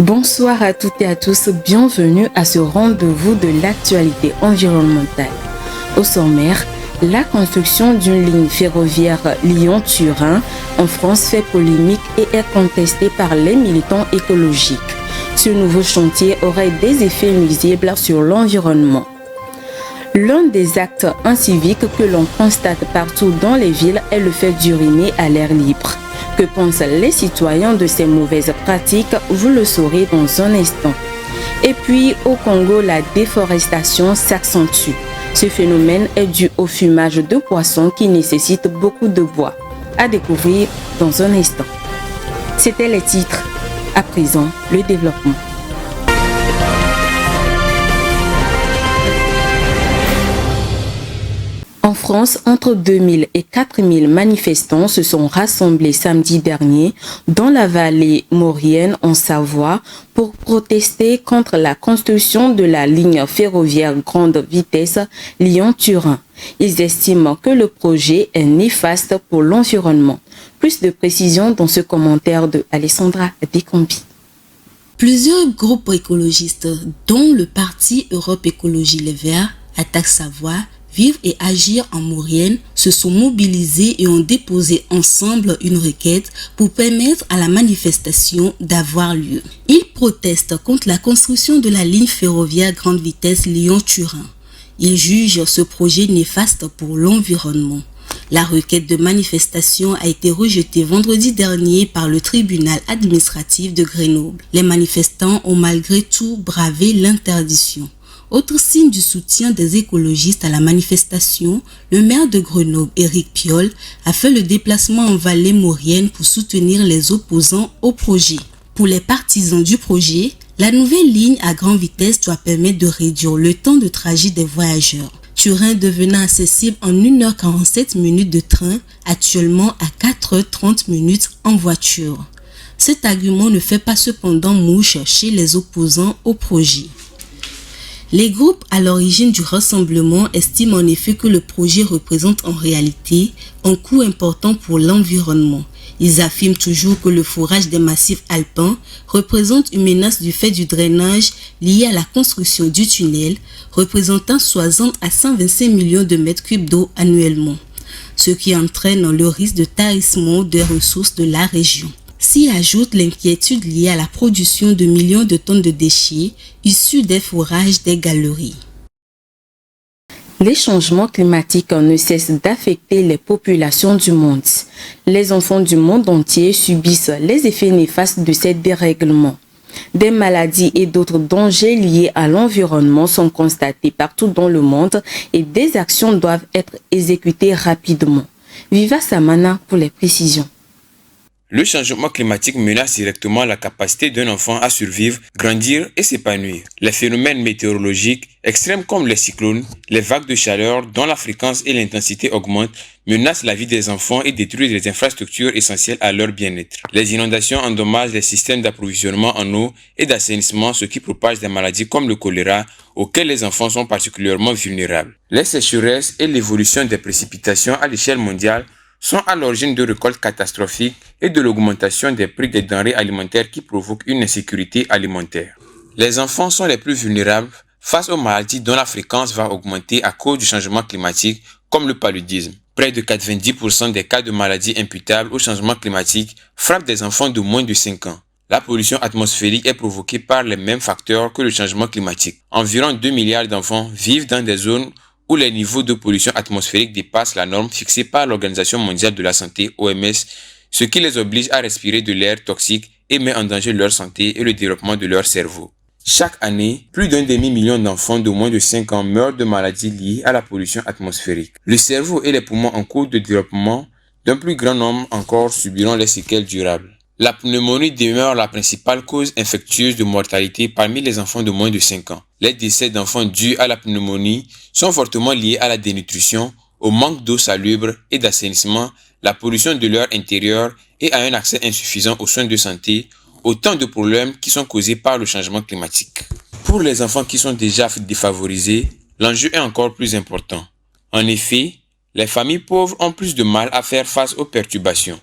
Bonsoir à toutes et à tous, bienvenue à ce rendez-vous de l'actualité environnementale. Au sommaire, la construction d'une ligne ferroviaire Lyon-Turin en France fait polémique et est contestée par les militants écologiques. Ce nouveau chantier aurait des effets nuisibles sur l'environnement. L'un des actes inciviques que l'on constate partout dans les villes est le fait d'uriner à l'air libre. Que pensent les citoyens de ces mauvaises pratiques? Vous le saurez dans un instant. Et puis, au Congo, la déforestation s'accentue. Ce phénomène est dû au fumage de poissons qui nécessite beaucoup de bois. À découvrir dans un instant. C'étaient les titres. À présent, le développement. En France, entre 2000 et 4000 manifestants se sont rassemblés samedi dernier dans la vallée maurienne en Savoie pour protester contre la construction de la ligne ferroviaire grande vitesse Lyon-Turin. Ils estiment que le projet est néfaste pour l'environnement. Plus de précisions dans ce commentaire de Alessandra Descombi. Plusieurs groupes écologistes, dont le parti Europe Écologie Les Verts, Attaque Savoie, Vivre et agir en Maurienne, se sont mobilisés et ont déposé ensemble une requête pour permettre à la manifestation d'avoir lieu. Ils protestent contre la construction de la ligne ferroviaire grande vitesse Lyon-Turin. Ils jugent ce projet néfaste pour l'environnement. La requête de manifestation a été rejetée vendredi dernier par le tribunal administratif de Grenoble. Les manifestants ont malgré tout bravé l'interdiction. Autre signe du soutien des écologistes à la manifestation, le maire de Grenoble, Éric Piolle, a fait le déplacement en vallée maurienne pour soutenir les opposants au projet. Pour les partisans du projet, la nouvelle ligne à grande vitesse doit permettre de réduire le temps de trajet des voyageurs. Turin devenant accessible en 1h47 minutes de train, actuellement à 4h30 en voiture. Cet argument ne fait pas cependant mouche chez les opposants au projet. Les groupes à l'origine du rassemblement estiment en effet que le projet représente en réalité un coût important pour l'environnement. Ils affirment toujours que le forage des massifs alpins représente une menace du fait du drainage lié à la construction du tunnel, représentant 60 à 125 millions de mètres cubes d'eau annuellement, ce qui entraîne le risque de tarissement des ressources de la région. S'y ajoute l'inquiétude liée à la production de millions de tonnes de déchets issus des forages des galeries. Les changements climatiques ne cessent d'affecter les populations du monde. Les enfants du monde entier subissent les effets néfastes de ces dérèglements. Des maladies et d'autres dangers liés à l'environnement sont constatés partout dans le monde et des actions doivent être exécutées rapidement. Viva Samana pour les précisions. Le changement climatique menace directement la capacité d'un enfant à survivre, grandir et s'épanouir. Les phénomènes météorologiques extrêmes comme les cyclones, les vagues de chaleur dont la fréquence et l'intensité augmentent, menacent la vie des enfants et détruisent les infrastructures essentielles à leur bien-être. Les inondations endommagent les systèmes d'approvisionnement en eau et d'assainissement, ce qui propage des maladies comme le choléra, auxquelles les enfants sont particulièrement vulnérables. Les sécheresses et l'évolution des précipitations à l'échelle mondiale sont à l'origine de récoltes catastrophiques et de l'augmentation des prix des denrées alimentaires qui provoquent une insécurité alimentaire. Les enfants sont les plus vulnérables face aux maladies dont la fréquence va augmenter à cause du changement climatique, comme le paludisme. Près de 90% des cas de maladies imputables au changement climatique frappent des enfants de moins de 5 ans. La pollution atmosphérique est provoquée par les mêmes facteurs que le changement climatique. Environ 2 milliards d'enfants vivent dans des zones où les niveaux de pollution atmosphérique dépassent la norme fixée par l'Organisation mondiale de la santé, OMS, ce qui les oblige à respirer de l'air toxique et met en danger leur santé et le développement de leur cerveau. Chaque année, plus d'un demi-million d'enfants de moins de 5 ans meurent de maladies liées à la pollution atmosphérique. Le cerveau et les poumons en cours de développement d'un plus grand nombre encore subiront les séquelles durables. La pneumonie demeure la principale cause infectieuse de mortalité parmi les enfants de moins de 5 ans. Les décès d'enfants dus à la pneumonie sont fortement liés à la dénutrition, au manque d'eau salubre et d'assainissement, la pollution de l'air intérieur et à un accès insuffisant aux soins de santé, autant de problèmes qui sont causés par le changement climatique. Pour les enfants qui sont déjà défavorisés, l'enjeu est encore plus important. En effet, les familles pauvres ont plus de mal à faire face aux perturbations.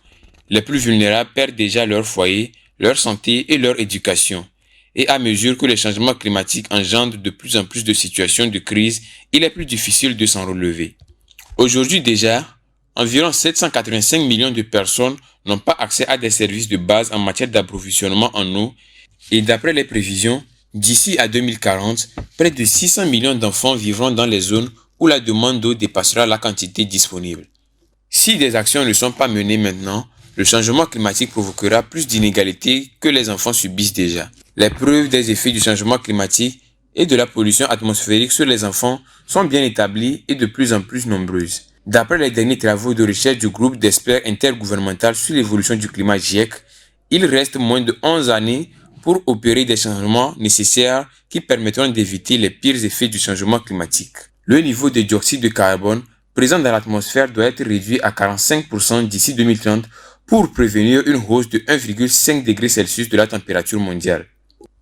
Les plus vulnérables perdent déjà leur foyer, leur santé et leur éducation. Et à mesure que les changements climatiques engendrent de plus en plus de situations de crise, il est plus difficile de s'en relever. Aujourd'hui déjà, environ 785 millions de personnes n'ont pas accès à des services de base en matière d'approvisionnement en eau et d'après les prévisions, d'ici à 2040, près de 600 millions d'enfants vivront dans les zones où la demande d'eau dépassera la quantité disponible. Si des actions ne sont pas menées maintenant, le changement climatique provoquera plus d'inégalités que les enfants subissent déjà. Les preuves des effets du changement climatique et de la pollution atmosphérique sur les enfants sont bien établies et de plus en plus nombreuses. D'après les derniers travaux de recherche du groupe d'experts intergouvernemental sur l'évolution du climat GIEC, il reste moins de 11 années pour opérer des changements nécessaires qui permettront d'éviter les pires effets du changement climatique. Le niveau de dioxyde de carbone présent dans l'atmosphère doit être réduit à 45% d'ici 2030 pour prévenir une hausse de 1,5 degré Celsius de la température mondiale.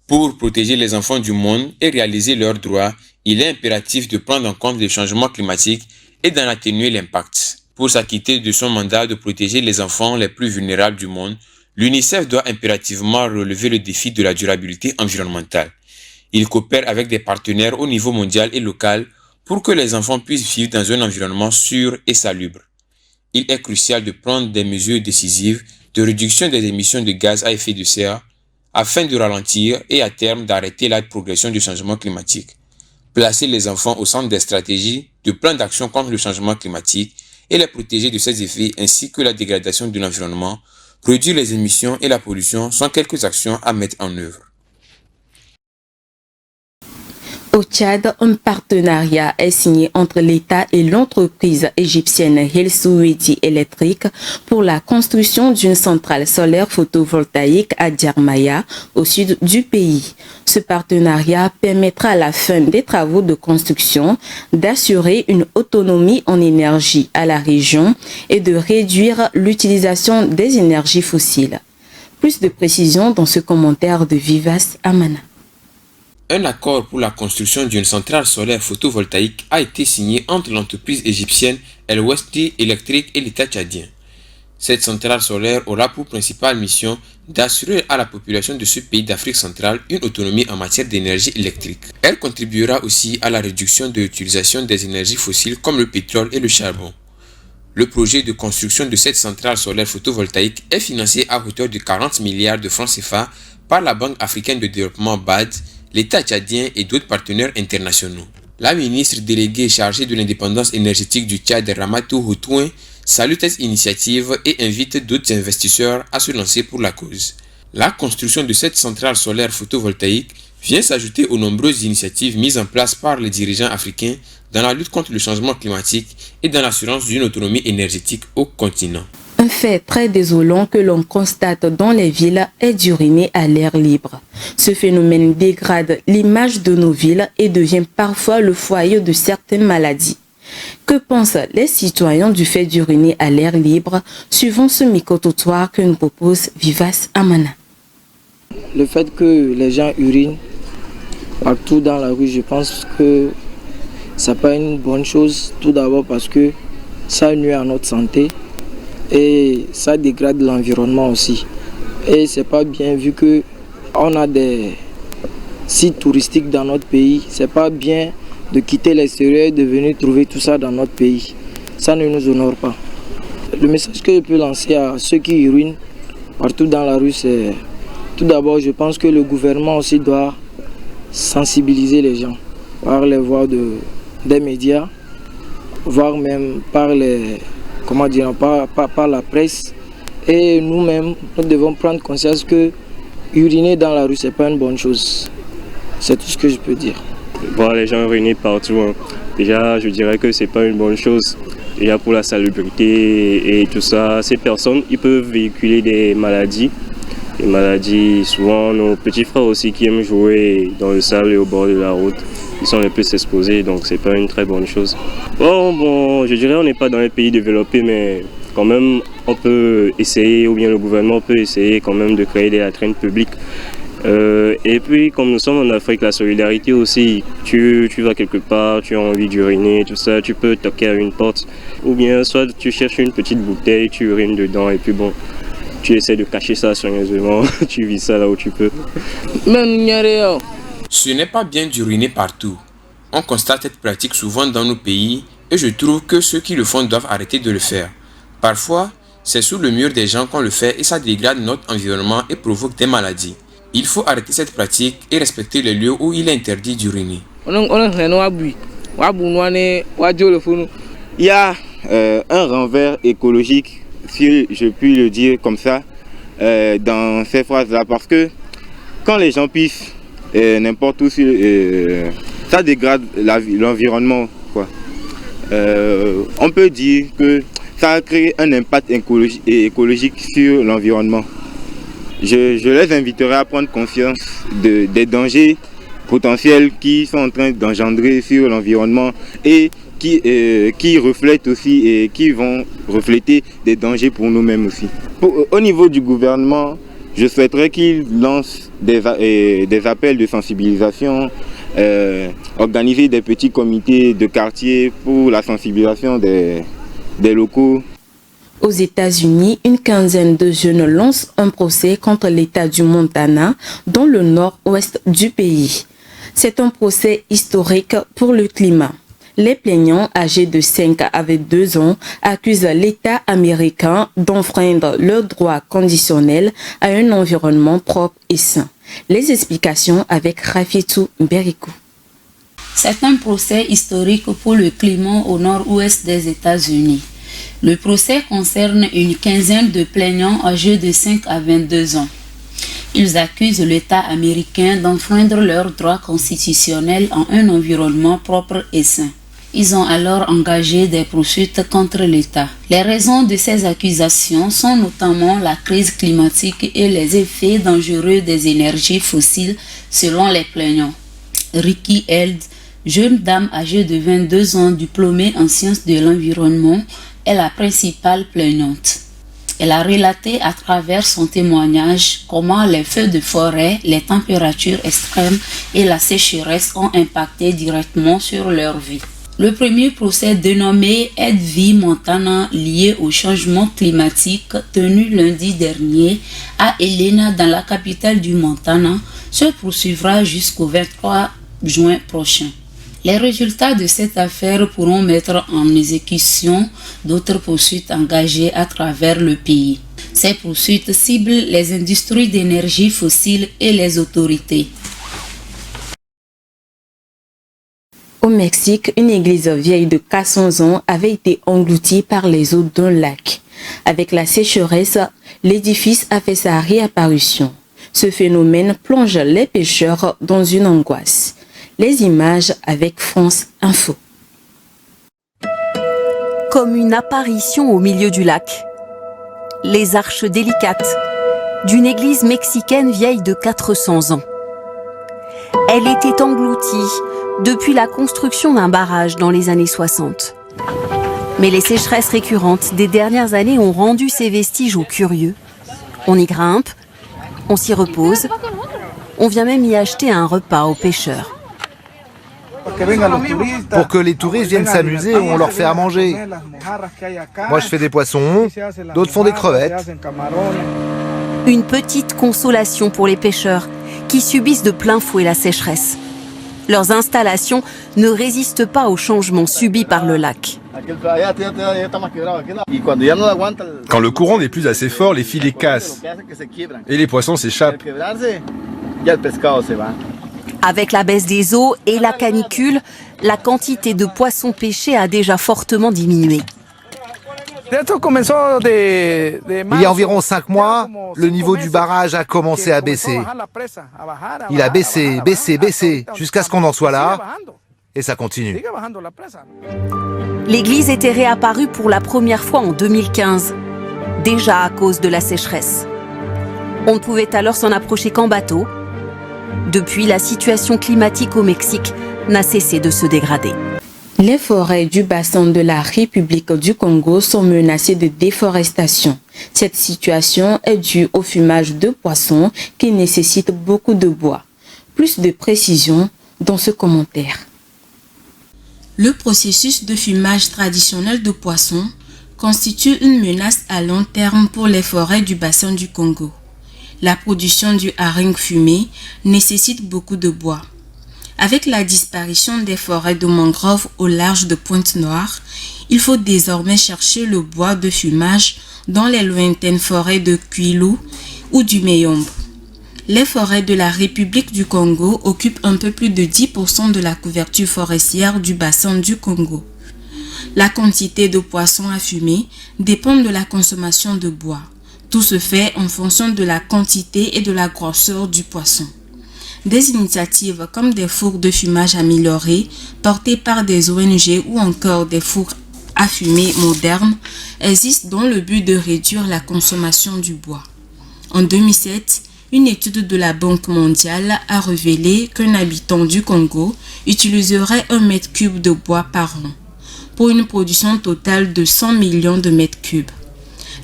Pour protéger les enfants du monde et réaliser leurs droits, il est impératif de prendre en compte les changements climatiques et d'en atténuer l'impact. Pour s'acquitter de son mandat de protéger les enfants les plus vulnérables du monde, l'UNICEF doit impérativement relever le défi de la durabilité environnementale. Il coopère avec des partenaires au niveau mondial et local pour que les enfants puissent vivre dans un environnement sûr et salubre. Il est crucial de prendre des mesures décisives de réduction des émissions de gaz à effet de serre afin de ralentir et à terme d'arrêter la progression du changement climatique. Placer les enfants au centre des stratégies de plans d'action contre le changement climatique et les protéger de ses effets ainsi que la dégradation de l'environnement, réduire les émissions et la pollution sont quelques actions à mettre en œuvre. Au Tchad, un partenariat est signé entre l'État et l'entreprise égyptienne Hill Souedi Electric pour la construction d'une centrale solaire photovoltaïque à Djermaya, au sud du pays. Ce partenariat permettra à la fin des travaux de construction d'assurer une autonomie en énergie à la région et de réduire l'utilisation des énergies fossiles. Plus de précisions dans ce commentaire de Vivas Amana. Un accord pour la construction d'une centrale solaire photovoltaïque a été signé entre l'entreprise égyptienne El Westi Electric et l'État tchadien. Cette centrale solaire aura pour principale mission d'assurer à la population de ce pays d'Afrique centrale une autonomie en matière d'énergie électrique. Elle contribuera aussi à la réduction de l'utilisation des énergies fossiles comme le pétrole et le charbon. Le projet de construction de cette centrale solaire photovoltaïque est financé à hauteur de 40 milliards de francs CFA par la Banque africaine de développement BAD, l'État tchadien et d'autres partenaires internationaux. La ministre déléguée chargée de l'indépendance énergétique du Tchad, Ramatou Houtouin, salue cette initiative et invite d'autres investisseurs à se lancer pour la cause. La construction de cette centrale solaire photovoltaïque vient s'ajouter aux nombreuses initiatives mises en place par les dirigeants africains dans la lutte contre le changement climatique et dans l'assurance d'une autonomie énergétique au continent. Un fait très désolant que l'on constate dans les villes est d'uriner à l'air libre. Ce phénomène dégrade l'image de nos villes et devient parfois le foyer de certaines maladies. Que pensent les citoyens du fait d'uriner à l'air libre suivant ce micro-trottoir que nous propose Vivas Amana? Le fait que les gens urinent partout dans la rue, je pense que ça n'est pas une bonne chose. Tout d'abord parce que ça nuit à notre santé. Et ça dégrade l'environnement aussi. Et c'est pas bien vu que on a des sites touristiques dans notre pays. C'est pas bien de quitter l'extérieur et de venir trouver tout ça dans notre pays. Ça ne nous honore pas. Le message que je peux lancer à ceux qui urinent partout dans la rue, c'est tout d'abord, je pense que le gouvernement aussi doit sensibiliser les gens par les voies des médias, voire même par par la presse. Et nous-mêmes, nous devons prendre conscience que uriner dans la rue, c'est pas une bonne chose. C'est tout ce que je peux dire. Voir les gens uriner partout, déjà, je dirais que c'est pas une bonne chose. Déjà pour la salubrité et tout ça, ces personnes, ils peuvent véhiculer des maladies. Des maladies, souvent nos petits frères aussi qui aiment jouer dans le sable et au bord de la route. Ils sont les plus exposés, donc c'est pas une très bonne chose. Bon, je dirais on n'est pas dans les pays développés, mais quand même on peut essayer, ou bien le gouvernement peut essayer quand même de créer des latrines publiques. Et puis comme nous sommes en Afrique, la solidarité aussi, tu vas quelque part, tu as envie d'uriner, tout ça, tu peux toquer à une porte. Ou bien soit tu cherches une petite bouteille, tu urines dedans et puis bon, tu essaies de cacher ça soigneusement, tu vis ça là où tu peux. Ce n'est pas bien d'uriner partout. On constate cette pratique souvent dans nos pays et je trouve que ceux qui le font doivent arrêter de le faire. Parfois, c'est sous le mur des gens qu'on le fait et ça dégrade notre environnement et provoque des maladies. Il faut arrêter cette pratique et respecter les lieux où il est interdit d'uriner. Il y a un renvers écologique, si je puis le dire comme ça, dans ces phrases-là, parce que quand les gens pissent n'importe où, ça dégrade l'environnement, quoi. On peut dire que ça a créé un impact écologique sur l'environnement. Je les inviterai à prendre conscience des dangers potentiels qui sont en train d'engendrer sur l'environnement et qui reflètent aussi et qui vont refléter des dangers pour nous-mêmes aussi. Au niveau du gouvernement, je souhaiterais qu'il lance des appels de sensibilisation, organiser des petits comités de quartier pour la sensibilisation des locaux. Aux États-Unis, une quinzaine de jeunes lancent un procès contre l'État du Montana dans le nord-ouest du pays. C'est un procès historique pour le climat. Les plaignants âgés de 5 à 22 ans accusent l'État américain d'enfreindre leurs droits conditionnels à un environnement propre et sain. Les explications avec Rafitou Mberikou. C'est un procès historique pour le climat au nord-ouest des États-Unis. Le procès concerne une quinzaine de plaignants âgés de 5 à 22 ans. Ils accusent l'État américain d'enfreindre leurs droits constitutionnels en un environnement propre et sain. Ils ont alors engagé des poursuites contre l'État. Les raisons de ces accusations sont notamment la crise climatique et les effets dangereux des énergies fossiles selon les plaignants. Ricky Held, jeune dame âgée de 22 ans diplômée en sciences de l'environnement, est la principale plaignante. Elle a relaté à travers son témoignage comment les feux de forêt, les températures extrêmes et la sécheresse ont impacté directement sur leur vie. Le premier procès dénommé Aide Vie Montana lié au changement climatique tenu lundi dernier à Helena dans la capitale du Montana se poursuivra jusqu'au 23 juin prochain. Les résultats de cette affaire pourront mettre en exécution d'autres poursuites engagées à travers le pays. Ces poursuites ciblent les industries d'énergie fossile et les autorités. Au Mexique, une église vieille de 400 ans avait été engloutie par les eaux d'un lac. Avec la sécheresse, l'édifice a fait sa réapparition. Ce phénomène plonge les pêcheurs dans une angoisse. Les images avec France Info. Comme une apparition au milieu du lac. Les arches délicates d'une église mexicaine vieille de 400 ans. Elle était engloutie depuis la construction d'un barrage dans les années 60. Mais les sécheresses récurrentes des dernières années ont rendu ces vestiges aux curieux. On y grimpe, on s'y repose, on vient même y acheter un repas aux pêcheurs. Pour que les touristes viennent s'amuser, on leur fait à manger. Moi, je fais des poissons, d'autres font des crevettes. Une petite consolation pour les pêcheurs qui subissent de plein fouet la sécheresse. Leurs installations ne résistent pas aux changements subis par le lac. Quand le courant n'est plus assez fort, les filets cassent et les poissons s'échappent. Avec la baisse des eaux et la canicule, la quantité de poissons pêchés a déjà fortement diminué. Il y a environ 5 mois, le niveau du barrage a commencé à baisser. Il a baissé, jusqu'à ce qu'on en soit là, et ça continue. L'église était réapparue pour la première fois en 2015, déjà à cause de la sécheresse. On ne pouvait alors s'en approcher qu'en bateau. Depuis, la situation climatique au Mexique n'a cessé de se dégrader. Les forêts du bassin de la République du Congo sont menacées de déforestation. Cette situation est due au fumage de poissons qui nécessite beaucoup de bois. Plus de précisions dans ce commentaire. Le processus de fumage traditionnel de poissons constitue une menace à long terme pour les forêts du bassin du Congo. La production du haring fumé nécessite beaucoup de bois. Avec la disparition des forêts de mangroves au large de Pointe-Noire, il faut désormais chercher le bois de fumage dans les lointaines forêts de Kwilu ou du Mayombe. Les forêts de la République du Congo occupent un peu plus de 10% de la couverture forestière du bassin du Congo. La quantité de poissons à fumer dépend de la consommation de bois. Tout se fait en fonction de la quantité et de la grosseur du poisson. Des initiatives comme des fours de fumage améliorés portés par des ONG ou encore des fours à fumer modernes existent dans le but de réduire la consommation du bois. En 2007, une étude de la Banque mondiale a révélé qu'un habitant du Congo utiliserait 1 mètre cube de bois par an, pour une production totale de 100 millions de mètres cubes.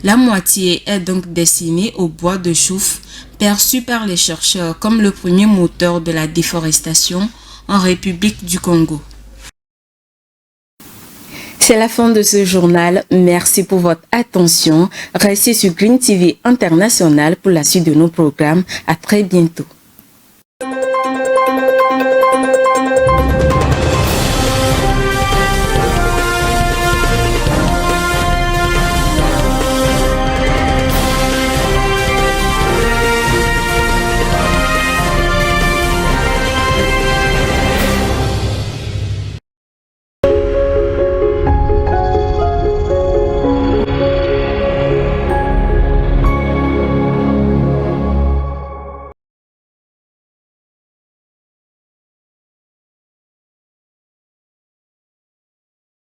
La moitié est donc destinée au bois de chouffe, perçu par les chercheurs comme le premier moteur de la déforestation en République du Congo. C'est la fin de ce journal. Merci pour votre attention. Restez sur Green TV International pour la suite de nos programmes. À très bientôt.